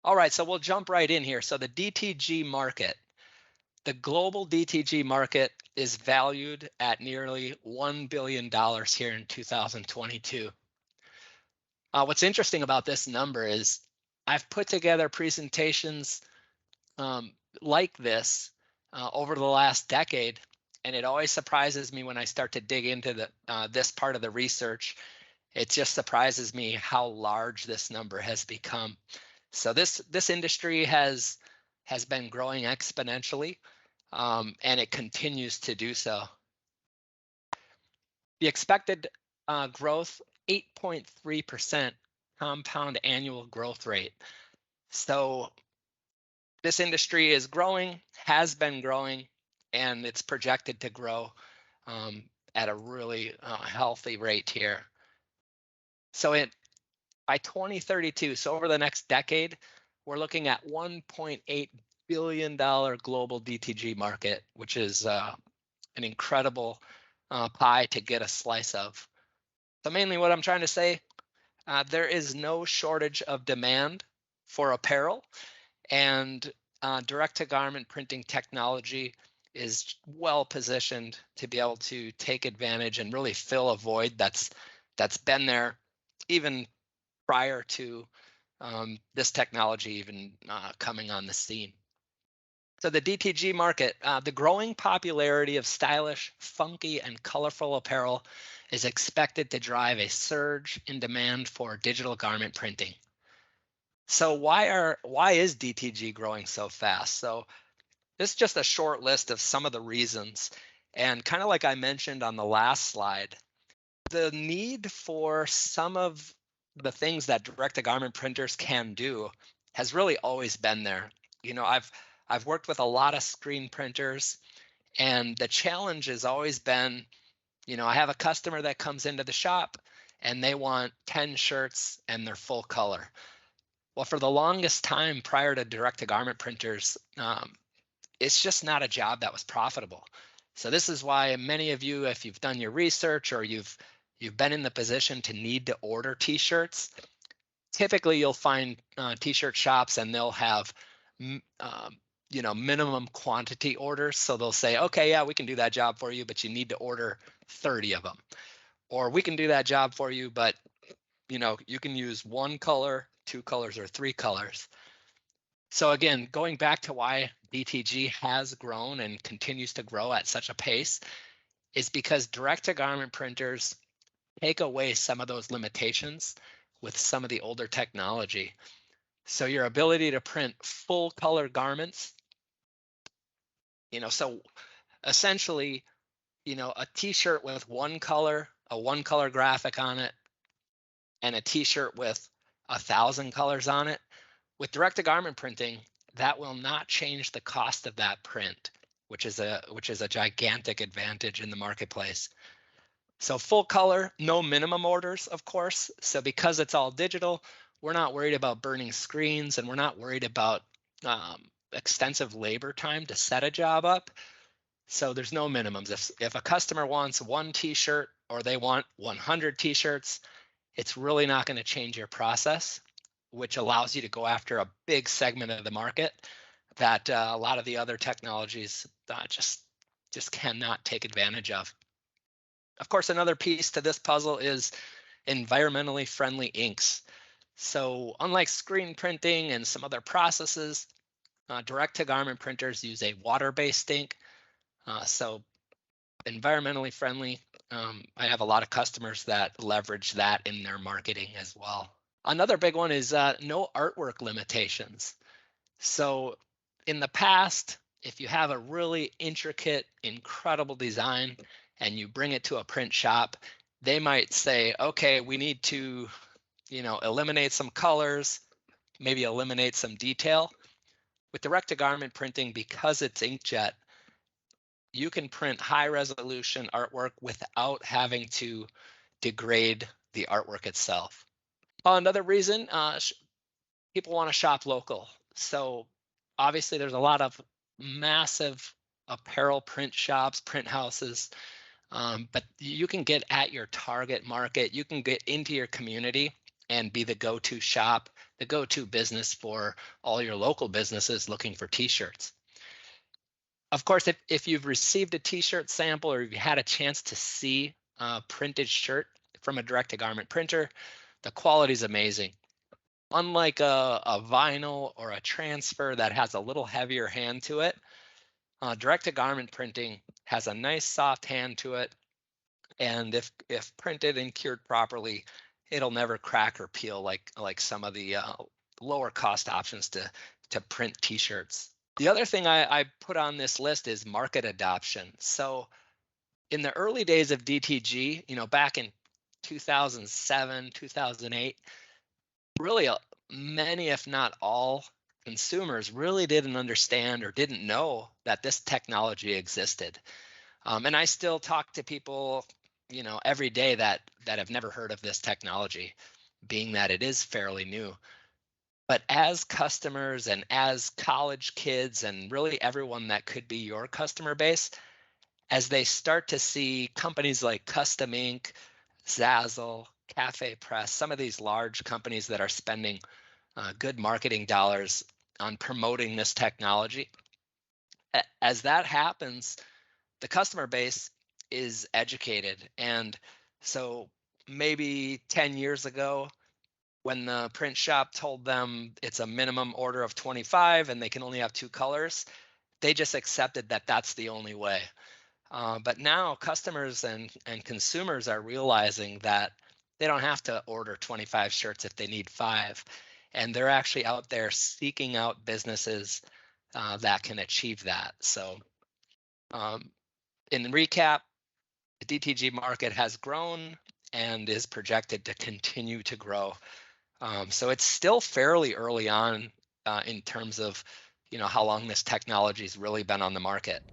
All right, so we'll jump right in here. So the DTG market, the global DTG market is valued at nearly $1 billion here in 2022. What's interesting about this number is I've put together presentations um, like this over the last decade, and it always surprises me when I start to dig into this part of the research. It just surprises me how large this number has become. So this industry has been growing exponentially, and it continues to do so. The expected growth, 8.3% compound annual growth rate. So this industry is growing, has been growing, and it's projected to grow at a really healthy rate here. So by 2032, so over the next decade, we're looking at $1.8 billion global DTG market, which is an incredible pie to get a slice of. So mainly what I'm trying to say, there is no shortage of demand for apparel, and direct-to-garment printing technology is well positioned to be able to take advantage and really fill a void that's been there even prior to this technology even coming on the scene. So the DTG market, the growing popularity of stylish, funky, and colorful apparel is expected to drive a surge in demand for digital garment printing. So why is DTG growing so fast? So this is just a short list of some of the reasons. And kind of like I mentioned on the last slide, the need for some of the things that direct-to-garment printers can do has really always been there. You know, I've worked with a lot of screen printers, and the challenge has always been, you know, I have a customer that comes into the shop and they want 10 shirts and they're full color. Well, for the longest time prior to direct-to-garment printers, it's just not a job that was profitable. So this is why many of you, if you've done your research or you've been in the position to need to order t-shirts, typically you'll find t-shirt shops and they'll have you know, minimum quantity orders. So they'll say, okay, yeah, we can do that job for you, but you need to order 30 of them. Or we can do that job for you, but you know, you can use one color, two colors, or three colors. So again, going back to why DTG has grown and continues to grow at such a pace is because direct-to-garment printers take away some of those limitations with some of the older technology. So your ability to print full color garments, you know, so essentially, you know, a t-shirt with one color, a one color graphic on it, and a t-shirt with 1,000 colors on it, with direct-to-garment printing, that will not change the cost of that print, which is a gigantic advantage in the marketplace. So full color, no minimum orders, of course. So because it's all digital, we're not worried about burning screens, and we're not worried about extensive labor time to set a job up. So there's no minimums. If a customer wants one t-shirt or they want 100 t-shirts, it's really not going to change your process, which allows you to go after a big segment of the market that a lot of the other technologies just cannot take advantage of. Of course, another piece to this puzzle is environmentally friendly inks. So unlike screen printing and some other processes, direct-to-garment printers use a water-based ink. So environmentally friendly. I have a lot of customers that leverage that in their marketing as well. Another big one is no artwork limitations. So in the past, if you have a really intricate, incredible design and you bring it to a print shop, they might say, okay, we need to, you know, eliminate some colors, maybe eliminate some detail. With direct-to-garment printing, because it's inkjet, you can print high resolution artwork without having to degrade the artwork itself. Another reason, people want to shop local. So obviously there's a lot of massive apparel print shops, print houses, but you can get at your target market. You can get into your community and be the go-to shop the go-to business for all your local businesses looking for t-shirts. Of course, if you've received a t-shirt sample or you've had a chance to see a printed shirt from a direct-to-garment printer, the quality is amazing. Unlike a vinyl or a transfer that has a little heavier hand to it, direct-to-garment printing has a nice soft hand to it, and if printed and cured properly, it'll never crack or peel like some of the lower cost options to print t-shirts. The other thing I put on this list is market adoption. So in the early days of DTG, back in 2007, 2008, really many, if not all, consumers really didn't understand or didn't know that this technology existed. And I still talk to people, every day that have never heard of this technology, being that it is fairly new. But as customers and as college kids and really everyone that could be your customer base, as they start to see companies like Custom Ink, Zazzle, Cafe Press, some of these large companies that are spending good marketing dollars on promoting this technology, as that happens, the customer base is educated. And so maybe 10 years ago, when the print shop told them it's a minimum order of 25 and they can only have two colors, they just accepted that that's the only way. But now customers and consumers are realizing that they don't have to order 25 shirts if they need five. And they're actually out there seeking out businesses that can achieve that. So um, in recap, the DTG market has grown and is projected to continue to grow. So it's still fairly early on in terms of how long this technology has really been on the market.